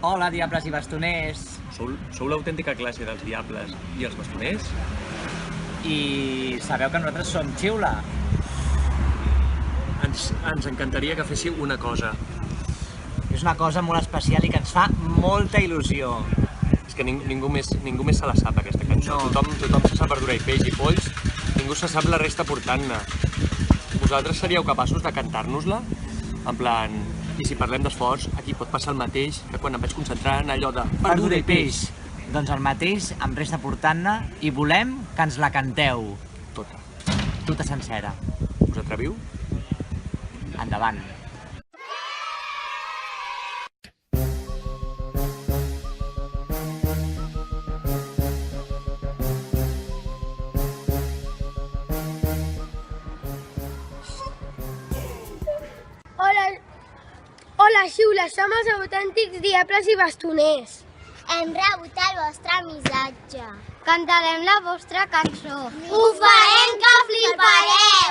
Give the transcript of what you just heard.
Hola, diables i bastoners. Sou l'autèntica classe dels diables i els bastoners? I sabeu que nosaltres som Xiula? Ens encantaria que féssiu una cosa. És una cosa molt especial i que ens fa molta il·lusió. És que ningú més se la sap, aquesta cançó. No. Tothom se sap Ardura i Peix i Polls, ningú se sap la resta portant-ne. Vosaltres seríeu capaços de cantar-nos-la? En plan, i si parlem d'esforç, aquí pot passar el mateix que quan em vaig concentrar en allò de Verdura i peix. Doncs el mateix em resta portant-ne i volem que ens la canteu. Tota. Tota sencera. Us atreviu? Endavant. Hola, Xiula, som els autèntics diables i bastoners. Hem rebut el vostre missatge. Cantarem la vostra cançó. Ho farem que flipareu!